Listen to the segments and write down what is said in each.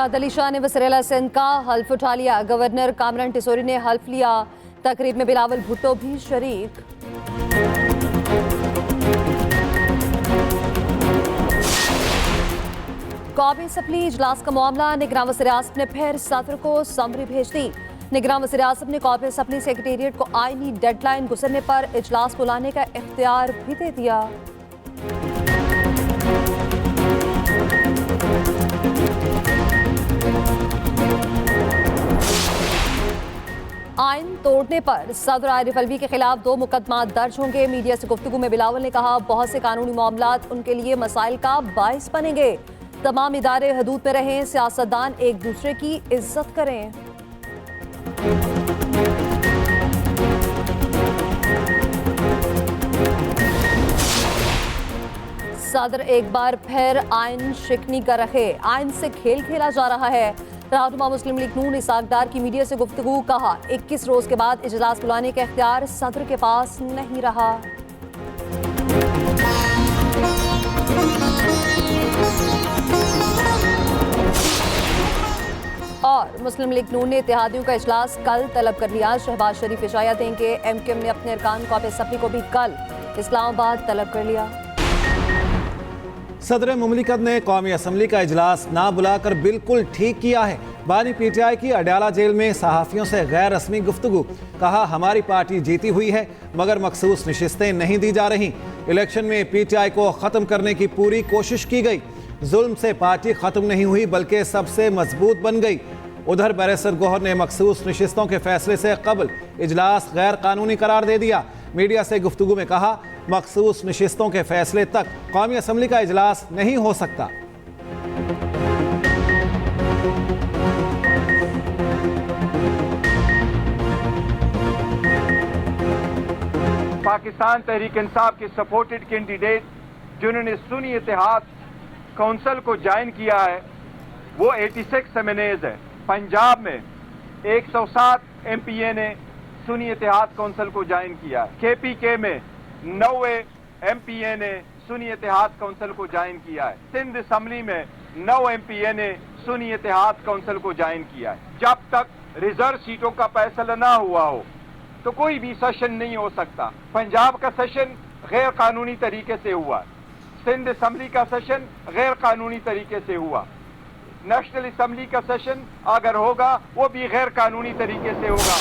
शाद अली शाह ने वज़ीर-ए-आला सिंध का हल्फ उठा लिया। गवर्नर कामरान टिसोरी ने हल्फ लिया। तकरीब में बिलावल भुट्टो भी शरीक। कौमी असम्बली इजलास का मामला, निगरान वज़ीर-ए-आज़म ने फिर सदर को समरी भेज दी। निगरान वज़ीर-ए-आज़म ने कौमी असम्बली सेक्रेटेरिएट को आईनी डेडलाइन गुजरने पर इजलास बुलाने का इख्तियार भी दे दिया। आइन तोड़ने पर सदर आरिफ अलवी के खिलाफ 2 मुकदमा दर्ज होंगे। मीडिया से गुफ्तगू में बिलावल ने कहा, बहुत से कानूनी मामलात उनके लिए मसाइल का बाइस बनेंगे। तमाम इदारे हदूद में रहें, सियासतदान एक दूसरे की इज्जत करें। सदर एक बार फिर आइन शिकनी कर रहे, आइन से खेल खेला जा रहा है। रहनुमा मुस्लिम लीग नून इसहाक डार की मीडिया से गुफ्तगू, कहा 21 रोज के बाद इजलास बुलाने का इख्तियार सदर के पास नहीं रहा। और मुस्लिम लीग नून ने इत्तेहादियों का इजलास कल तलब कर लिया। शहबाज शरीफ इजाया देंगे। MKM ने अपने अरकान कौमी असम्बली को भी कल इस्लामाबाद तलब कर लिया। सदर मुमलिकत ने कौमी असम्बली का इजलास ना बुलाकर बिल्कुल ठीक किया है। बानी PTI की अडयाला जेल में सहाफ़ियों से गैर रस्मी गुफ्तगू, कहा हमारी पार्टी जीती हुई है मगर मखसूस नशिस्तें नहीं दी जा रही। इलेक्शन में PTI को ख़त्म करने की पूरी कोशिश की गई। जुल्म से पार्टी ख़त्म नहीं हुई बल्कि सबसे मजबूत बन गई। उधर बैरिस्टर गौहर ने मखसूस नशिस्तों के फैसले से कबल इजलास गैर कानूनी करार दे दिया। मीडिया से गुफ्तगू में कहा, मखसूस नशिस्तों के फैसले तक कौमी असम्बली का इजलास नहीं हो सकता। पाकिस्तान तहरीक इंसाफ के सपोर्टेड कैंडिडेट जिन्होंने सुन्नी इत्तेहाद काउंसिल को ज्वाइन किया है वो 86 सेमिनेज है। पंजाब में 107 MPA ने सुन्नी इत्तेहाद काउंसिल को ज्वाइन किया है। KPK में 90 MPA ने सुन्नी इत्तेहाद काउंसिल को ज्वाइन किया है। सिंध असम्बली में 9 MPA ने सुन्नी इत्तेहाद काउंसिल को ज्वाइन किया है। जब तक रिजर्व सीटों का फैसला ना हुआ हो तो कोई भी सेशन नहीं हो सकता। पंजाब का सेशन गैर कानूनी तरीके से हुआ, सिंध असम्बली का सेशन गैर कानूनी तरीके से हुआ, नेशनल असम्बली का सेशन अगर होगा वो भी गैर कानूनी तरीके से होगा।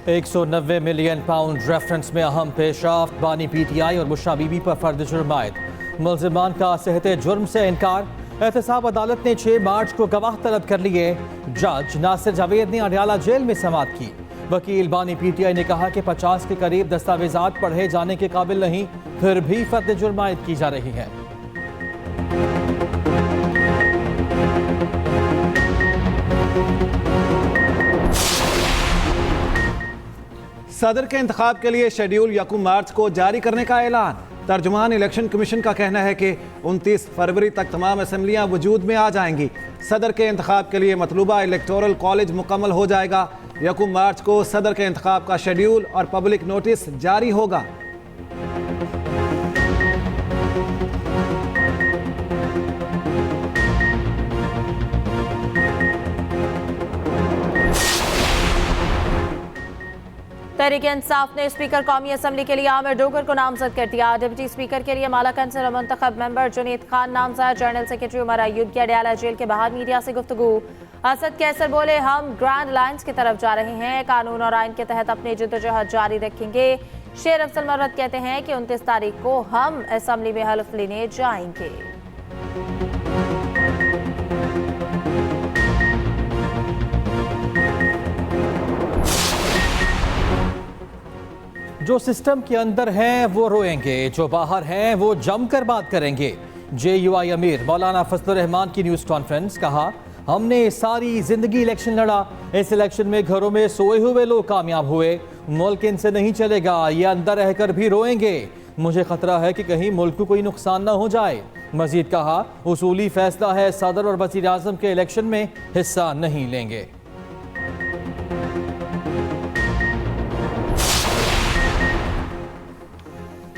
190 मिलियन पाउंड रेफरेंस में अहम पेशरफ्त, बानी PTI और मुशा बीबी पर फर्द जुर्म आयद। मुलजिमान का सहते जुर्म से इनकार। एहतसाब अदालत ने 6 मार्च को गवाह तलब कर लिए। जज नासिर जावेद ने अडयाला जेल में समाअत की। वकील बानी PTI ने कहा कि 50 के करीब दस्तावेजात पढ़े जाने के काबिल नहीं, फिर भी फर्द जुर्म आयद की जा रही है। सदर के इंतखाब के लिए शेड्यूल 1 मार्च को जारी करने का ऐलान। तर्जुमान इलेक्शन कमीशन का कहना है कि 29 फरवरी तक तमाम असम्बलियाँ वजूद में आ जाएंगी। सदर के इंतखाब के लिए मतलूबा इलेक्टोरल कॉलेज मुकम्मल हो जाएगा। 1 मार्च को सदर के इंतखाब का शेड्यूल और पब्लिक नोटिस जारी होगा। तहरीक इंसाफ ने स्पीकर कौमी असम्बली के लिए आमिर डोगर को नामजद कर दिया। डिप्टी स्पीकर के लिए माला कंसर मुंतखब मेंबर जुनीद खान नामजद। जनरल सेक्रेटरी उमर अयूब की अडयाला जेल के बाहर मीडिया से गुफ्तगू। असद कैसर बोले, हम ग्रैंड अलायंस की तरफ जा रहे हैं, कानून और आइन के तहत अपनी जद्दोजहद जारी रखेंगे। शेर अफजल मर्रत कहते हैं कि 29 तारीख को हम असम्बली में हल्फ लेने जाएंगे। जो सिस्टम के अंदर हैं वो रोएंगे, जो बाहर हैं वो जमकर बात करेंगे। JUI अमीर मौलाना फजलुर रहमान की न्यूज़ कॉन्फ्रेंस, कहा हमने सारी जिंदगी इलेक्शन लड़ा, इस इलेक्शन में घरों में सोए हुए लोग कामयाब हुए, मुल्क इनसे नहीं चलेगा, ये अंदर रहकर भी रोएंगे। मुझे खतरा है कि कहीं मुल्क को कोई नुकसान ना हो जाए। मजीद कहा, उसूली फैसला है, सदर और वज़ीर आज़म के इलेक्शन में हिस्सा नहीं लेंगे।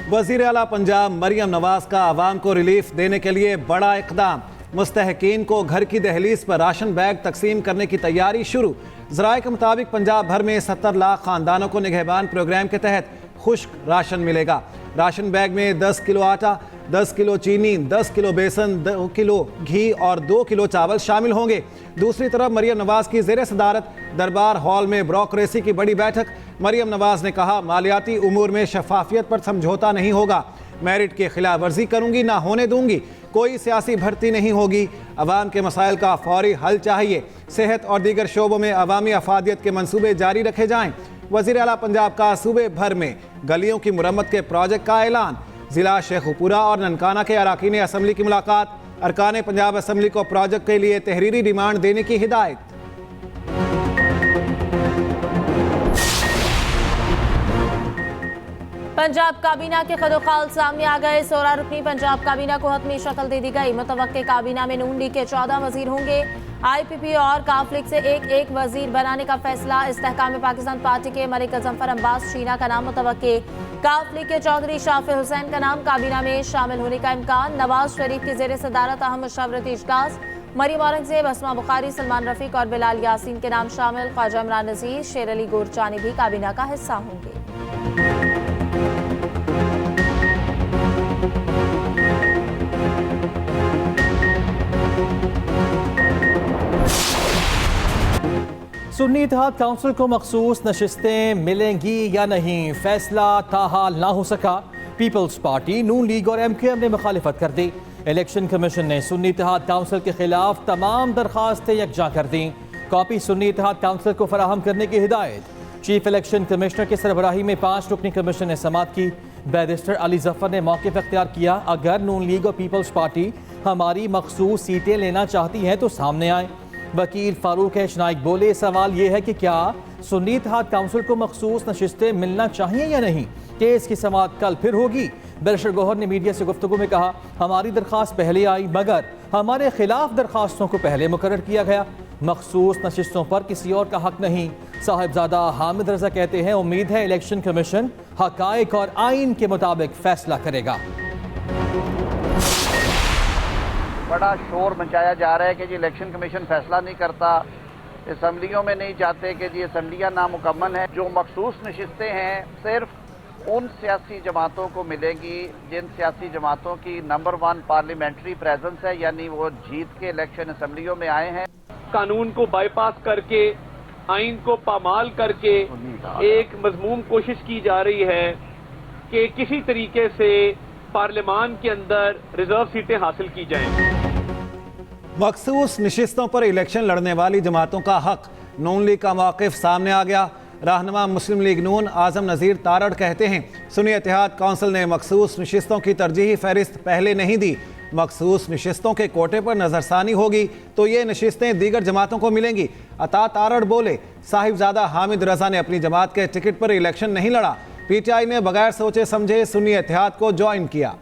वज़ीर आला पंजाब मरियम नवाज का आवाम को रिलीफ देने के लिए बड़ा इक़दाम। मुस्तहकीन को घर की दहलीज पर राशन बैग तकसीम करने की तैयारी शुरू। ज़राए के मुताबिक पंजाब भर में 70 लाख खानदानों को निगहबान प्रोग्राम के तहत खुश्क राशन मिलेगा। राशन बैग में 10 किलो आटा, 10 किलो चीनी, 10 किलो बेसन, 2 किलो घी और 2 किलो चावल शामिल होंगे। दूसरी तरफ मरियम नवाज की ज़ेर सदारत दरबार हॉल में ब्यूरोक्रेसी की बड़ी बैठक। मरियम नवाज ने कहा, मालियाती उमूर में शफाफियत पर समझौता नहीं होगा। मेरिट की खिलाफ वर्जी करूंगी, ना होने दूंगी। कोई सियासी भर्ती नहीं होगी। अवाम के मसाइल का फौरी हल चाहिए। सेहत और दीगर शोबों में अवामी अफादियत के मंसूबे जारी रखे जाएं। वज़ीर आला पंजाब का सूबे भर में गलियों की मुरम्मत के प्रोजेक्ट का ऐलान। जिला शेखुपुरा और ननकाना के अरकान असम्बली की मुलाकात। अरकान पंजाब असम्बली को प्रोजेक्ट के लिए तहरीरी डिमांड देने की हिदायत। पंजाब काबीना के खदोखाल सामने आ गए। 16 रुकनी पंजाब काबीना को हतमी शक्ल दे दी गई। मुतवक्के काबीना में नून लीग के 14 वजीर होंगे। IPP और काफ लीग से एक वजीर बनाने का फैसला। इस्तेहकाम पाकिस्तान पार्टी के मलिक जफर अब्बास शीना का नाम मुतवक्के। काफ लीग के चौधरी शाफी हुसैन का नाम काबीना में शामिल होने का इम्कान। नवाज शरीफ की जेर सदारत अहम मशवरती इजलास। मरियम औरंगजेब, अस्मा बुखारी, सलमान रफीक और बिलाल यासीन के नाम शामिल। ख्वाजा इमरान नज़ीर, शेर अली गोरचानी भी काबीना का हिस्सा होंगे। सुन्नी इत्तेहाद काउंसिल को मखसूस नशिस्तें मिलेंगी या नहीं, फैसला ताहाल ना हो सका। पीपल्स पार्टी, नून लीग और MKM ने मुखालिफत कर दी। इलेक्शन कमीशन ने सुन्नी इत्तेहाद काउंसिल के खिलाफ तमाम दरखास्तें यकजा कर दी। कॉपी सुन्नी इत्तेहाद काउंसिल को फराहम करने की हिदायत। चीफ इलेक्शन कमिश्नर की सरबराही में 5 रुकनी कमीशन ने समाअत की। बैरिस्टर अली जफर ने मौक़िफ़ इख्तियार किया। अगर नून लीग और पीपल्स पार्टी हमारी मखसूस सीटें लेना चाहती हैं तो सामने आए। वकील फारूक एच नाइक बोले, सवाल ये है कि क्या सुन्नी इत्तेहाद काउंसिल को मखसूस नशिस्तें मिलना चाहिए या नहीं। केस की समाअत कल फिर होगी। बैरिस्टर गौहर ने मीडिया से गुफ्तगू में कहा, हमारी दरख्वास्त पहले आई मगर हमारे खिलाफ दरख्वास्तों को पहले मुकर्रर किया गया। मखसूस नशिस्तों पर किसी और का हक नहीं। साहिबजादा हामिद रजा कहते हैं, उम्मीद है इलेक्शन कमीशन हकायक और आइन के मुताबिक फैसला करेगा। बड़ा शोर मचाया जा रहा है कि जी इलेक्शन कमीशन फैसला नहीं करता, असम्बलियों में नहीं जाते कि जी असम्बलियाँ नामुकम्मल हैं। जो मखसूस नशिस्तें हैं सिर्फ उन सियासी जमातों को मिलेगी जिन सियासी जमातों की नंबर 1 पार्लियामेंट्री प्रेजेंस है, यानी वो जीत के इलेक्शन असम्बलियों में आए हैं। कानून को बाईपास करके, आइन को पामाल करके एक मजमूम कोशिश की जा रही है कि किसी तरीके से पार्लियामान के अंदर रिजर्व सीटें हासिल की जाएं। मखसूस नशिस्तों पर इलेक्शन लड़ने वाली जमातों का हक। नून लीग का मौक़िफ़ सामने आ गया। रहनुमा मुस्लिम लीग नून आज़म नज़ीर तारड़ कहते हैं, सुन्नी इत्तेहाद काउंसिल ने मखसूस नशिस्तों की तरजीही फहरिस्त पहले नहीं दी। मखसूस नशिस्तों के कोटे पर नज़रसानी होगी तो ये नशिस्तें दीगर जमातों को मिलेंगी। अता तारड़ बोले, साहिबजादा हामिद रजा ने अपनी जमात के टिकट पर इलेक्शन नहीं लड़ा। PTI ने बगैर सोचे समझे सुन्नी इत्तेहाद को ज्वाइन किया।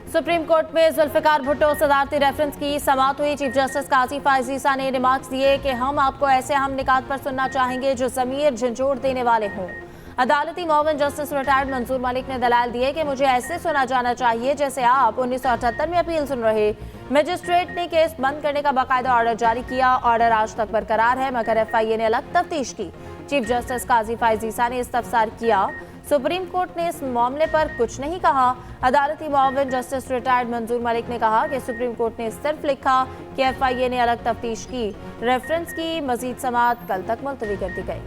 सुप्रीम कोर्ट में जुल्फिकार भुट्टो सदारती रेफरेंस की समाअत हुई। चीफ जस्टिस काजी फायज ईसा ने रिमार्क्स दिए कि हम आपको ऐसे अहम निकात पर सुनना चाहेंगे जो ज़मीर झंझोड़ देने वाले हों। अदालती मुआविन जस्टिस रिटायर्ड मंसूर मलिक ने दलाल दिए कि मुझे ऐसे सुना जाना चाहिए जैसे आप 1978 में अपील सुन रहे। मजिस्ट्रेट ने केस बंद करने का बाकायदा ऑर्डर जारी किया। ऑर्डर आज तक बरकरार है मगर FIA ने अलग तफ्तीश की। चीफ जस्टिस काजी फायज ईसा ने इस्तफसार किया। सुप्रीम कोर्ट ने इस मामले पर कुछ नहीं कहा। अदालती मुआविन जस्टिस रिटायर्ड मंसूर मलिक ने कहा कि सुप्रीम कोर्ट ने सिर्फ लिखा कि FIA ने अलग तफ्तीश की। रेफरेंस की मजीद समाअत कल तक मुलतवी कर दी गई।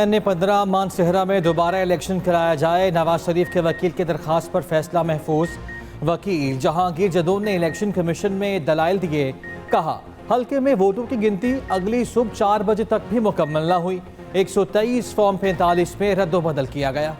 NA-15 मानसहरा में दोबारा इलेक्शन कराया जाए। नवाज शरीफ के वकील की दरखास्त पर फैसला महफूज। वकील जहांगीर जदौन ने इलेक्शन कमीशन में दलाइल दिए। कहा, हल्के में वोटों की गिनती अगली सुबह 4 बजे तक भी मुकम्मल न हुई। 123 फॉर्म 45 में रद्दोबदल किया गया।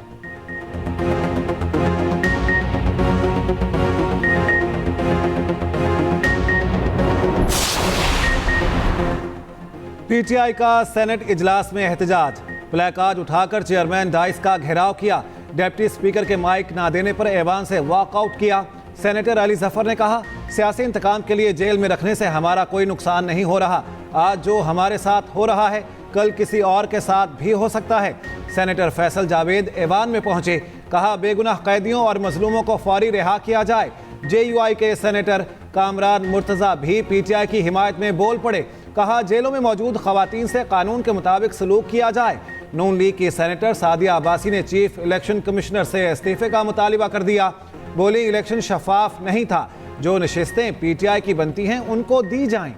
PTI का सेनेट इजलास में एहतजाज। प्लेकार्ड उठाकर चेयरमैन डाइस का घेराव किया। डिप्टी स्पीकर के माइक ना देने पर ऐवान से वॉकआउट किया। सेनेटर अली जफर ने कहा, सियासी इंतकाम के लिए जेल में रखने से हमारा कोई नुकसान नहीं हो रहा। आज जो हमारे साथ हो रहा है कल किसी और के साथ भी हो सकता है। सेनेटर फैसल जावेद ऐवान में पहुंचे, कहा बेगुनाह कैदियों और मजलूमों को फौरी रिहा किया जाए। JUI के सेनेटर कामरान मुर्तजा भी PTI की हिमायत में बोल पड़े, कहा जेलों में मौजूद खवातीन से कानून के मुताबिक सलूक किया जाए। नून लीग की सेनेटर सादिया अब्बासी ने चीफ इलेक्शन कमिश्नर से इस्तीफे का मुतालिबा कर दिया। बोली इलेक्शन शफाफ नहीं था, जो नशिस्तें PTI की बनती हैं उनको दी जाएं।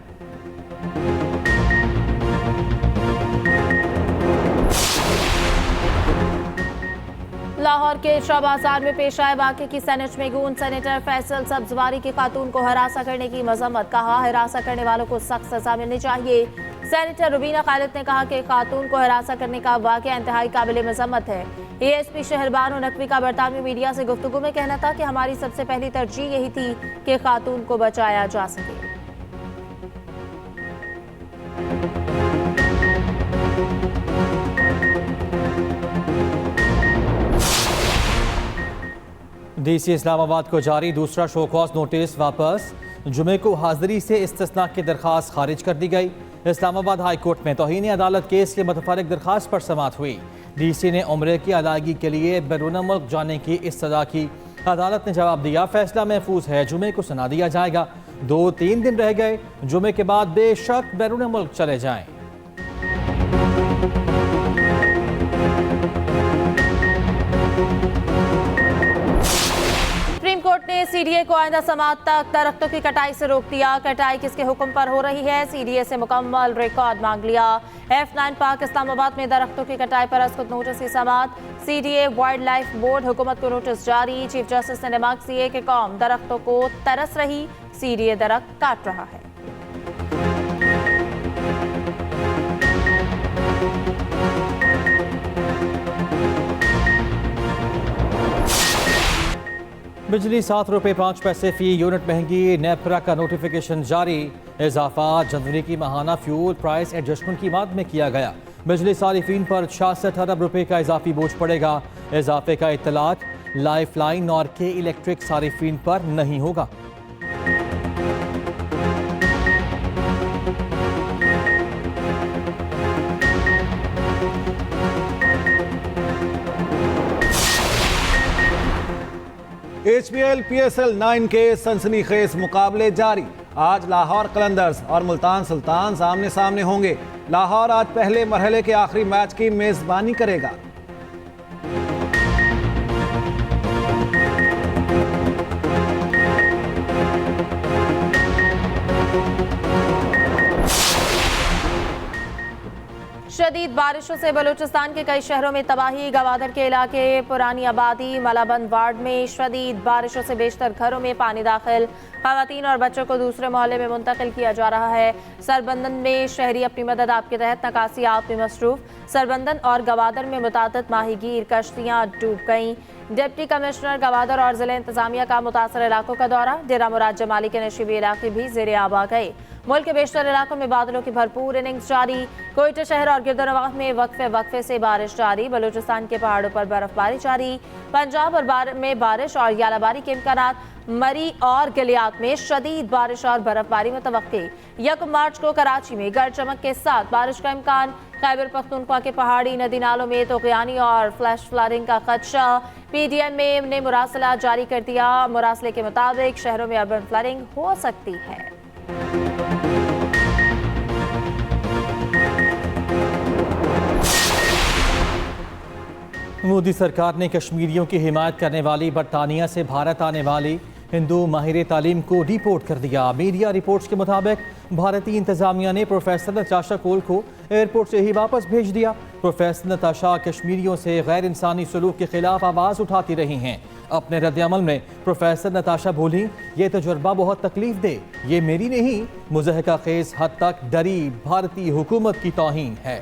लाहौर के शाह बाजार में पेश आए वाक़े की सनद में गूंज। सेनेटर फैसल सब्जवारी की खातून को हरासा करने की मजम्मत, कहा हरासा करने वालों को सख्त सजा मिलनी चाहिए। सेनेटर रुबीना खालिद ने कहा कि खातून को हरासा करने का वाक़या इंतहाई काबिल मजम्मत है। ASP शहरबानो नकवी का बरतानवी मीडिया से गुफ्तगू में कहना था कि हमारी सबसे पहली तरजीह यही थी कि खातून को बचाया जा सके। DC इस्लामाबाद को जारी दूसरा शो कॉज नोटिस वापस। जुमे को हाजिरी से इस्तिस्ना की दरख्वास्त खारिज कर दी गई। इस्लामाबाद हाई कोर्ट में तौहीन अदालत केस के मुतफर्रिक दरख्वास्त पर समाअत हुई। DC ने उम्रे की अदायगी के लिए बैरून मुल्क जाने की इस्तदा की। अदालत ने जवाब दिया, फैसला महफूज है, जुमे को सुना दिया जाएगा। 2-3 दिन रह गए, जुमे के बाद बेशक बैरून मुल्क चले जाएं। सुप्रीम कोर्ट ने CDA को आइंदा समाअत तक दरख्तों की कटाई से रोक दिया। कटाई किसके हुक्म पर हो रही है, CDA से मुकम्मल रिकॉर्ड मांग लिया। F9 पार्क इस्लामाबाद में दरख्तों की कटाई पर अस्कुत नोटिस की समाअत। CDA वाइल्ड लाइफ बोर्ड हुकूमत को नोटिस जारी। चीफ जस्टिस ने रिमार्क किए कि कौम दरख्तों को तरस रही, CDA दरख्त काट रहा है। बिजली 7 रुपये 5 पैसे फी यूनिट महंगी। नेपरा का नोटिफिकेशन जारी। इजाफा जनवरी की माहाना फ्यूल प्राइस एडजस्टमेंट की माद में किया गया। बिजली सारिफीन पर 66 अरब रुपए का इजाफी बोझ पड़ेगा। इजाफे का इत्तलात लाइफ लाइन और के इलेक्ट्रिक सारिफीन पर नहीं होगा। HPL PSL 9 के सनसनीखेज मुकाबले जारी। आज लाहौर कलंदर्स और मुल्तान सुल्तान आमने सामने होंगे। लाहौर आज पहले मरहले के आखिरी मैच की मेजबानी करेगा। शदीद बारिशों से बलूचिस्तान के कई शहरों में तबाही। गवादर के इलाके पुरानी आबादी मलाबंद वार्ड में शदीद बारिशों से बेशतर घरों में पानी दाखिल। खवातीन और बच्चों को दूसरे मोहल्ले में मुंतकिल किया जा रहा है। सरबंदन में शहरी अपनी मदद आपके तहत नकासी आप में मसरूफ। सरबंदन और गवादर में मुतादिद माहीगीर कश्तियाँ डूब गईं। डिप्टी कमिश्नर गवादर और जिला इंतजामिया का मुतासर इलाकों का दौरा। डेरा मुराद जमाली के नशीबी इलाके भी ज़ेरे आब आ गए। मुल्क के बेशतर इलाकों में बादलों की भरपूर इनिंग्स जारी। कोयटा शहर और गिरदनवाह में वक्फे से बारिश जारी। बलूचिस्तान के पहाड़ों पर बर्फबारी जारी। पंजाब और में बारिश और यालाबारी के इम्कानात। मरी और गलियात में शदीद बारिश और बर्फबारी मुतवक्की। 1 मार्च को कराची में गरज चमक के साथ बारिश का इम्कान। खैबर पख्तूनख्वा के पहाड़ी नदी नालों में तोग़यानी और फ्लैश फ्लडिंग का खदशा। PDN ने मुरासला जारी कर दिया। मुरासले के मुताबिक शहरों में अर्बन फ्लडिंग हो सकती है। मोदी सरकार ने कश्मीरियों की हिमायत करने वाली बरतानिया से भारत आने वाली हिंदू माहिर तालीम को डिपोर्ट कर दिया। मीडिया रिपोर्ट्स के मुताबिक भारतीय इंतजामिया ने प्रोफेसर नताशा कोल को एयरपोर्ट से ही वापस भेज दिया। प्रोफेसर नताशा कश्मीरियों से गैर इंसानी सलूक के खिलाफ आवाज़ उठाती रही हैं। अपने रद्द-ए-अमल में प्रोफेसर नताशा बोली, ये तजुर्बा बहुत तकलीफ दे, ये मेरी नहीं, मुज़हका खेज़ हद तक डरी भारतीय हुकूमत की तौहीन है।